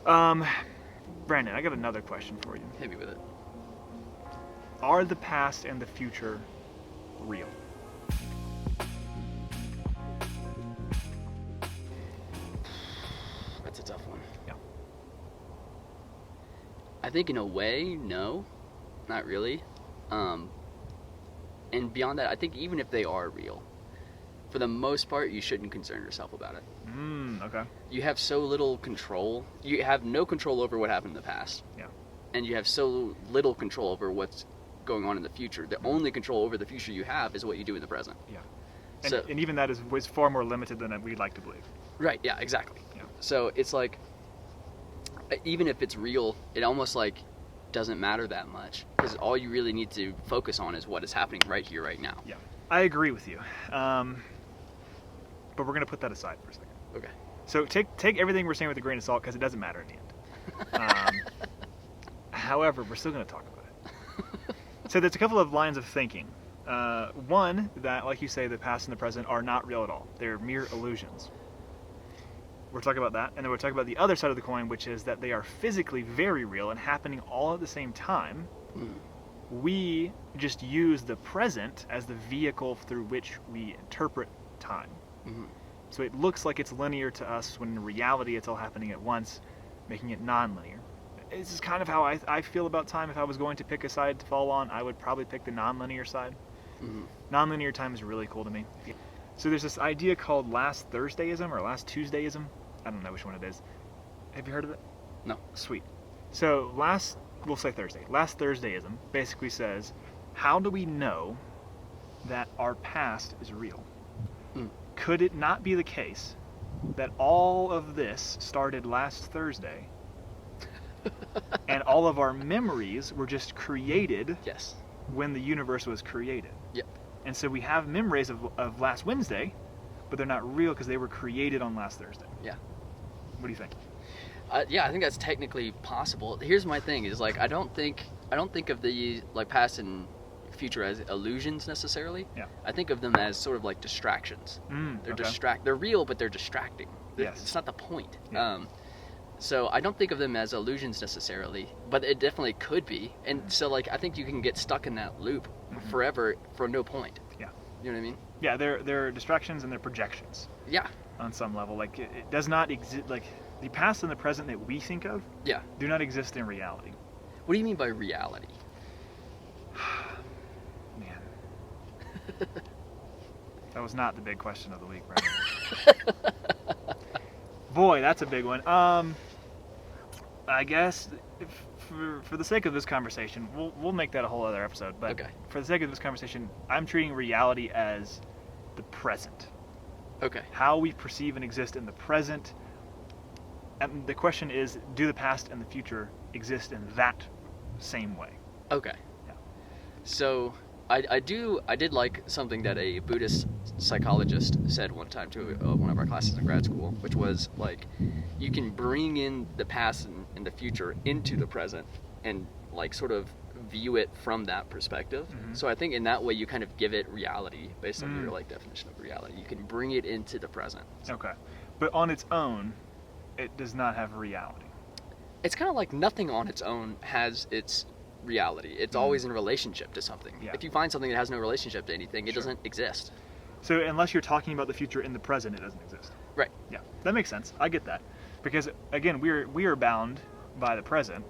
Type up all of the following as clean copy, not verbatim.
Um, Brandon, I got another question for you. Hit me with it. Are the past and the future real? That's a tough one. Yeah. I think in a way, no, not really. Um, and beyond that, I think even if they are real, for the most part, you shouldn't concern yourself about it. Okay. You have so little control. You have no control over what happened in the past. Yeah. And you have so little control over what's going on in the future. The only control over the future you have is what you do in the present. Yeah. And even that was far more limited than we'd like to believe. Right, yeah, exactly. Yeah. So it's like, even if it's real, it almost like doesn't matter that much, because all you really need to focus on is what is happening right here, right now. Yeah. I agree with you. But we're going to put that aside for a second. Okay. So take everything we're saying with a grain of salt because it doesn't matter in the end. However, we're still going to talk about it. So there's a couple of lines of thinking. One, that, like you say, the past and the present are not real at all. They're mere illusions. We're talking about that. And then we're talking about the other side of the coin, which is that they are physically very real and happening all at the same time. We just use the present as the vehicle through which we interpret time. So it looks like it's linear to us when in reality it's all happening at once, making it non-linear. This is kind of how I feel about time. If I was going to pick a side to fall on, I would probably pick the non-linear side. Non-linear time is really cool to me. So there's this idea called last Thursdayism or last Tuesdayism. I don't know which one it is. Have you heard of it? No. Sweet. So we'll say Thursday. Last Thursdayism basically says, how do we know that our past is real? Could it not be the case that all of this started last Thursday and all of our memories were just created Yes. when the universe was created? Yep. And so we have memories of last Wednesday, but they're not real because they were created on last Thursday. Yeah. What do you think? Yeah, I think that's technically possible. Here's my thing: is like I don't think of the like past and future as illusions necessarily. Yeah. I think of them as sort of like distractions. Okay. They're real, but they're distracting. Yes. It's not the point. Yeah. So I don't think of them as illusions necessarily, but it definitely could be. And so like I think you can get stuck in that loop forever for no point. Yeah. You know what I mean? Yeah, they're distractions and they're projections Yeah. on some level. Like it does not exist. Like the past and the present that we think of Yeah. do not exist in reality. What do you mean by reality? Man. That was not the big question of the week, Brandon. Boy, that's a big one. I guess for the sake of this conversation, we'll make that a whole other episode. But Okay. for the sake of this conversation, I'm treating reality as the present. Okay. How we perceive and exist in the present. And the question is, do the past and the future exist in that same way? Okay. Yeah. So I did like something that a Buddhist psychologist said one time to one of our classes in grad school, which was like, you can bring in the past and the future into the present and like sort of view it from that perspective. So I think in that way you kind of give it reality based on your like definition of reality. You can bring it into the present. Okay. But on its own, it does not have reality. It's kind of like nothing on its own has its reality. It's always in relationship to something. Yeah. If you find something that has no relationship to anything, it Sure. doesn't exist. So unless you're talking about the future in the present, it doesn't exist. Right. Yeah, that makes sense. I get that. Because again, we are bound by the present,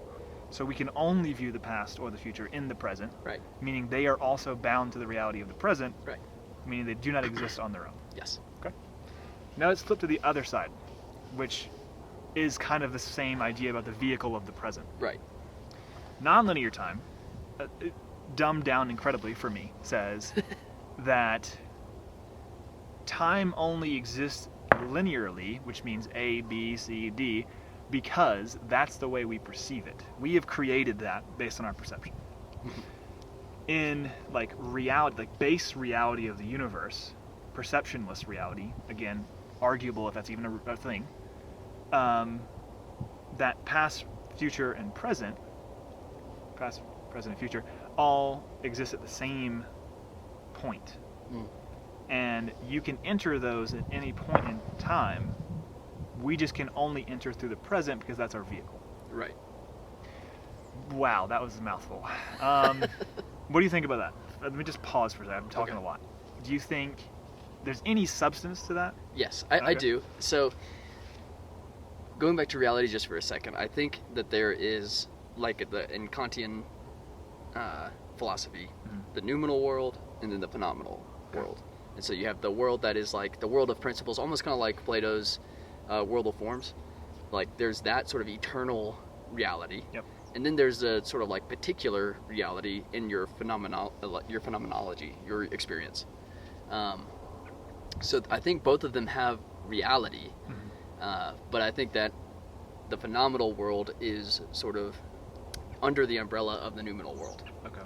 so we can only view the past or the future in the present. Right. Meaning they are also bound to the reality of the present. Right. Meaning they do not exist on their own. Yes. Okay. Now let's flip to the other side, which is kind of the same idea about the vehicle of the present. Right. Nonlinear time, dumbed down incredibly for me, says that time only exists linearly, which means A, B, C, D, because that's the way we perceive it. We have created that based on our perception. In like reality, like base reality of the universe, perceptionless reality, again, arguable if that's even a thing, that past, future, and present, past, present, and future, all exist at the same point. And you can enter those at any point in time We just can only enter through the present because that's our vehicle. Right. Wow, that was a mouthful. What do you think about that? Let me just pause for a second. I'm talking Okay. a lot. Do you think there's any substance to that? Yes, I Okay. do. So, going back to reality just for a second, I think that there is, like in Kantian philosophy, Mhm. the noumenal world and then the phenomenal world. And so you have the world that is like the world of principles, almost kind of like Plato's world of forms. Like there's that sort of eternal reality. Yep. And then there's a sort of like particular reality in your phenomenology, your experience. So I think both of them have reality, but I think that the phenomenal world is sort of under the umbrella of the noumenal world. Okay.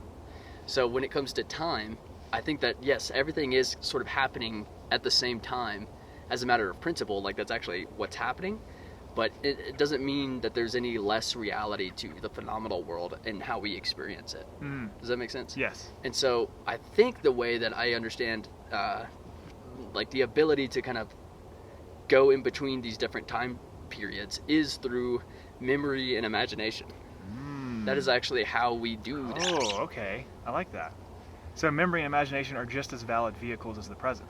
So when it comes to time, I think that yes, everything is sort of happening at the same time as a matter of principle, like that's actually what's happening, but it doesn't mean that there's any less reality to the phenomenal world and how we experience it. Mm. Does that make sense? Yes. And so I think the way that I understand like the ability to kind of go in between these different time periods is through memory and imagination. Mm. That is actually how we do that. Oh, okay. I like that. So memory and imagination are just as valid vehicles as the present.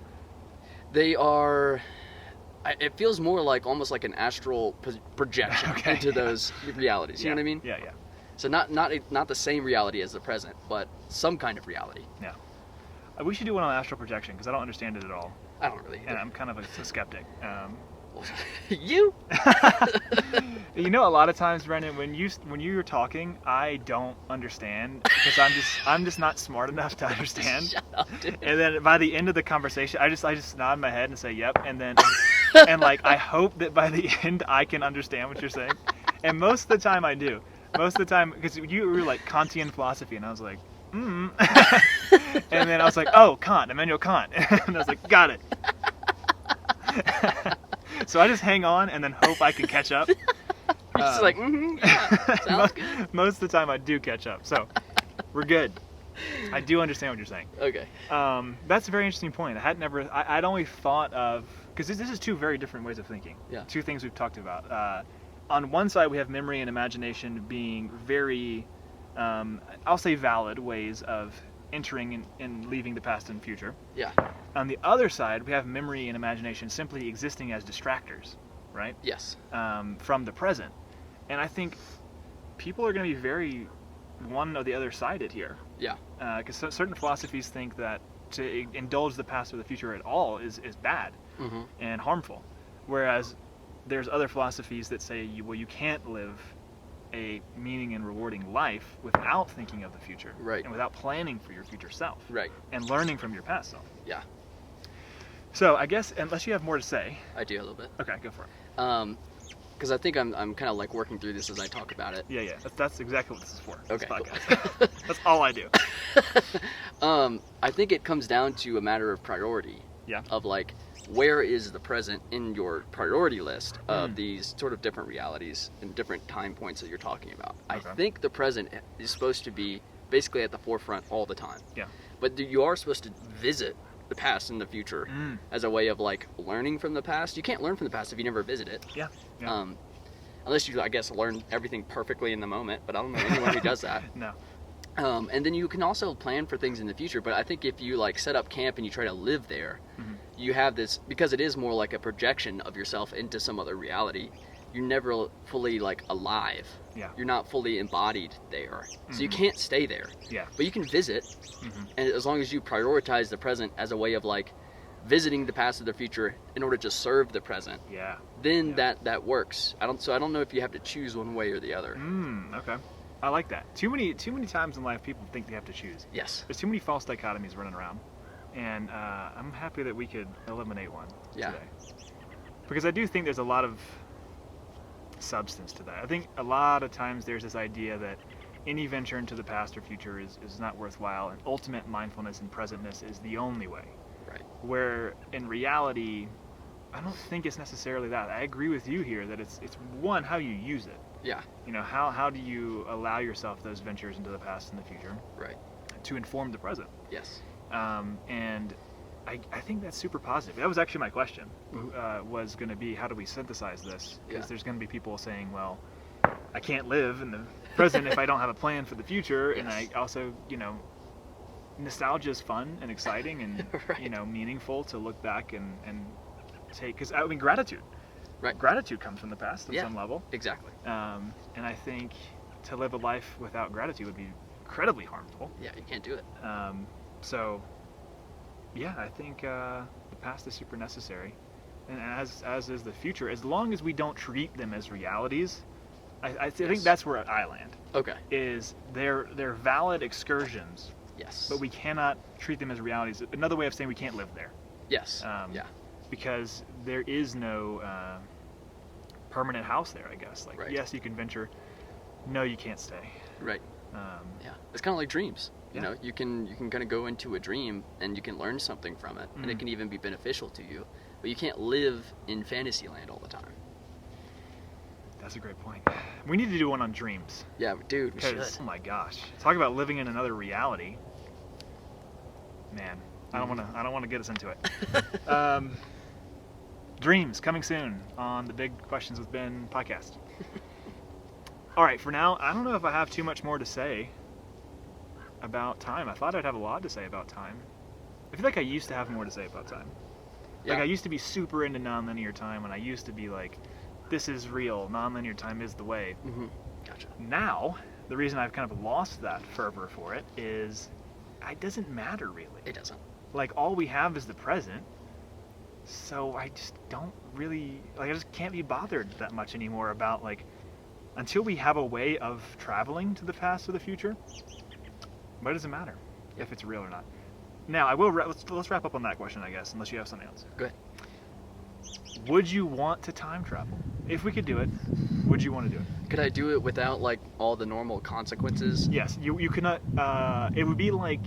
They are. It feels more like almost like an astral projection Okay, into those realities. You know what I mean? Yeah, yeah. So not the same reality as the present, but some kind of reality. Yeah. We should do one on astral projection because I don't understand it at all, I don't really. and I'm kind of a skeptic. You? You know, a lot of times, Brendan, when you're talking, I don't understand because I'm just not smart enough to understand. Shut up, dude. And then by the end of the conversation, I just nod my head and say yep, and then and like I hope that by the end I can understand what you're saying, and most of the time I do. Most of the time, because you were like Kantian philosophy, and I was like, and then I was like, oh, Kant, Immanuel Kant, and I was like, got it. So I just hang on and then hope I can catch up. You're just like, yeah, sounds good. Most of the time I do catch up, so we're good. I do understand what you're saying. Okay. That's a very interesting point. I'd only thought of, because this is two very different ways of thinking. Yeah. Two things we've talked about. On one side, we have memory and imagination being very, I'll say valid ways of entering and leaving the past and future. Yeah. On the other side, we have memory and imagination simply existing as distractors, right? Yes. From the present. And I think people are going to be very one or the other sided here. Yeah. Because certain philosophies think that to indulge the past or the future at all is bad Mm-hmm. and harmful. Whereas there's other philosophies that say, you can't live a meaning and rewarding life without thinking of the future. Right. And without planning for your future self. Right. And learning from your past self. Yeah. So I guess, unless you have more to say. I do a little bit. Okay, go for it. Because I think I'm kind of like working through this as I talk about it. Yeah. That's exactly what this is for. Okay, This cool. podcast. That's all I do. I think it comes down to a matter of priority. Yeah. Of like, where is the present in your priority list of Mm. these sort of different realities and different time points that you're talking about? Okay. I think the present is supposed to be basically at the forefront all the time. Yeah. But you are supposed to visit the past and the future as a way of like learning from the past. You can't learn from the past if you never visit it. Yeah. Yeah. Unless you, I guess, learn everything perfectly in the moment. But I don't know anyone who does that. No. And then you can also plan for things in the future. But I think if you like set up camp and you try to live there, Mhm. you have this, because it is more like a projection of yourself into some other reality. You're never fully like alive. Yeah. You're not fully embodied there. So you Mhm. can't stay there. Yeah. But you can visit. Mhm. And as long as you prioritize the present as a way of like visiting the past or the future in order to serve the present, Yeah. then Yeah. that works. I don't know if you have to choose one way or the other. Okay. I like that. Too many times in life people think they have to choose. Yes. There's too many false dichotomies running around, and I'm happy that we could eliminate one Yeah. today. Because I do think there's a lot of substance to that. I think a lot of times there's this idea that any venture into the past or future is not worthwhile, and ultimate mindfulness and presentness is the only way. Right. Where in reality, I don't think it's necessarily that. I agree with you here that it's one, how you use it. Yeah. You know, how do you allow yourself those ventures into the past and the future Right. to inform the present? Yes. And I think that's super positive. That was actually my question. Mhm. Was going to be, how do we synthesize this? Because Yeah. there's going to be people saying, well, I can't live in the present if I don't have a plan for the future, and I Yes. also, nostalgia is fun and exciting and Right. meaningful to look back and take. Because I mean, gratitude. Right. Gratitude comes from the past on Yeah. some level, Exactly. and I think to live a life without gratitude would be incredibly harmful. Yeah, you can't do it. So, yeah, I think the past is super necessary, and as is the future. As long as we don't treat them as realities, I think Yes. that's where I land. Okay. Is they're valid excursions, Yes. but we cannot treat them as realities. Another way of saying we can't live there, Yes. yeah, because there is no permanent house there. I guess. Like, Right. yes, you can venture. No, you can't stay. Right. Um, Yeah. It's kind of like dreams. You Yeah. know, you can kind of go into a dream and you can learn something from it, and it Mhm. can even be beneficial to you. But you can't live in fantasy land all the time. that's a great point. We need to do one on dreams. Yeah, dude, we should. Because, oh my gosh, talk about living in another reality. Man, I don't want to get us into it. Dreams coming soon on the Big Questions with Ben podcast. All right, for now, I don't know if I have too much more to say about time. I thought I'd have a lot to say about time. I feel like I used to have more to say about time. Yeah. Like, I used to be super into nonlinear time, and I used to be like, this is real, nonlinear time is the way. Mm-hmm. Gotcha. Now, the reason I've kind of lost that fervor for it is it doesn't matter really. It doesn't. Like, all we have is the present, so I just don't really, like, I just can't be bothered that much anymore about, like, until we have a way of traveling to the past or the future, what does it matter if it's real or not? Now, I will, let's wrap up on that question, I guess, unless you have something else. Go ahead. Would you want to time travel? If we could do it, would you want to do it? Could I do it without like all the normal consequences? Yes, you cannot. It would be like,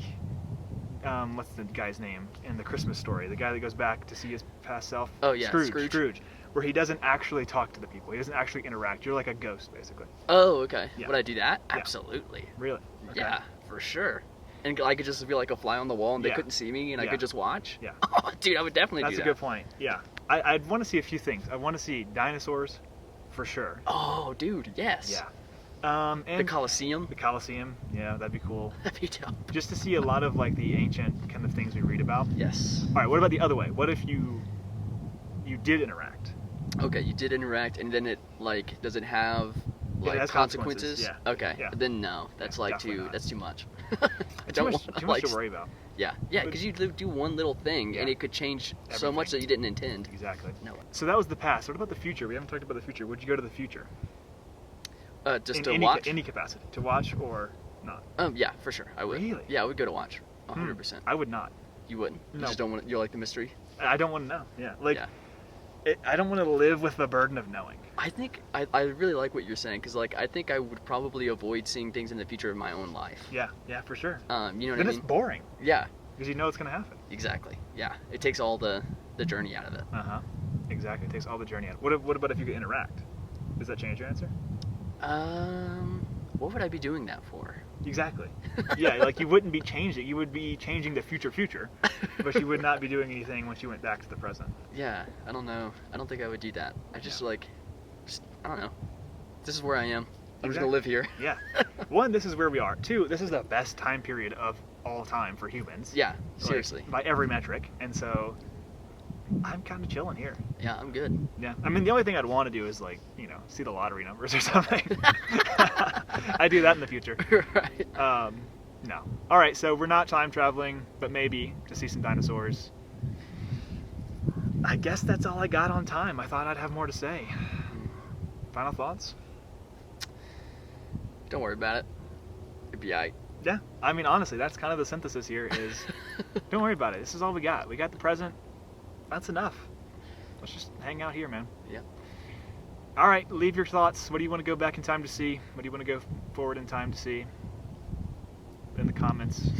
what's the guy's name in the Christmas Story? The guy that goes back to see his past self. Oh, yeah, Scrooge. Scrooge. Where he doesn't actually talk to the people. He doesn't actually interact. You're like a ghost, basically. Oh, okay. Yeah. Would I do that? Yeah. Absolutely. Really? Okay. Yeah, for sure. And I could just be like a fly on the wall, and they Yeah. couldn't see me, and I Yeah. could just watch. Yeah. Oh, dude, I would definitely That's do a that. good point. Yeah. I'd want to see a few things. I want to see dinosaurs, for sure. Oh, dude, yes. Yeah. The And Colosseum. the Colosseum. Yeah, that'd be cool. That'd be dope. Just to see a lot of like the ancient kind of things we read about. Yes. All right. What about the other way? What if you did interact? Okay, you did interact, and then it like does it have like has consequences? consequences, Okay. yeah. Then no, that's Yeah, like definitely too. not. That's too much. I Too don't much, want too like much to worry about. yeah, because you do one little thing, and Yeah. it could change so Everything. much that you didn't intend. Exactly. No. So that was the past. What about the future? We haven't talked about the future. Would you go to the future? Just in to any, watch. any capacity. To watch or not? Yeah, for sure. I would. Really? Yeah, I would go to watch. 100%. I would not. You wouldn't. You No. just don't want. You like the mystery. I don't want to know. Yeah. Like, Yeah. I don't want to live with the burden of knowing. I think I really like what you're saying because like I think I would probably avoid seeing things in the future of my own life. Yeah. Yeah, for sure. You know what Then I it's mean? boring Yeah, because you know it's going to happen. exactly. Yeah, it takes all the journey out of it. Uh huh. Exactly. It takes all the journey out. What about if you could interact? Does that change your answer? What would I be doing that for? Exactly. Yeah, like you wouldn't be changing. You would be changing the future, but you would not be doing anything once you went back to the present. Yeah, I don't know. I don't think I would do that. I just Yeah. like, I don't know. This is where I am. I'm just Exactly. gonna live here. Yeah. One, this is where we are. Two, this is the best time period of all time for humans. Yeah, Like, seriously. by every metric. And so I'm kind of chilling here. Yeah, I'm good. Yeah. I mean, the only thing I'd want to do is like, see the lottery numbers or something. I do that in the future. Right. No. All right. So we're not time traveling, but maybe to see some dinosaurs. I guess that's all I got on time. I thought I'd have more to say. Final thoughts? Don't worry about it. It'd be alright. Yeah. I mean, honestly, that's kind of the synthesis here is don't worry about it. This is all we got. We got the present. That's enough. Let's just hang out here, man. Yeah. All right. Leave your thoughts. What do you want to go back in time to see? What do you want to go forward in time to see? In the comments.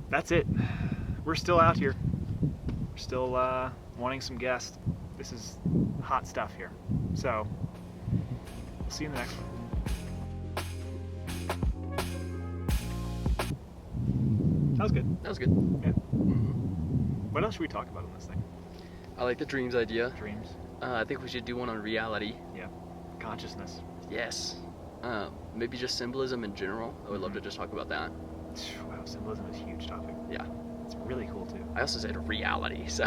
That's it. We're still out here. We're still wanting some guests. This is hot stuff here. So, we'll see you in the next one. That was good. That was good. Yeah. Mhm. What else should we talk about on this thing? I like the dreams idea. Dreams, I think we should do one on reality. consciousness. Yes. Maybe just symbolism in general. I would love to just talk about that. Wow, symbolism is a huge topic. Yeah. It's really cool too. I also said reality, so.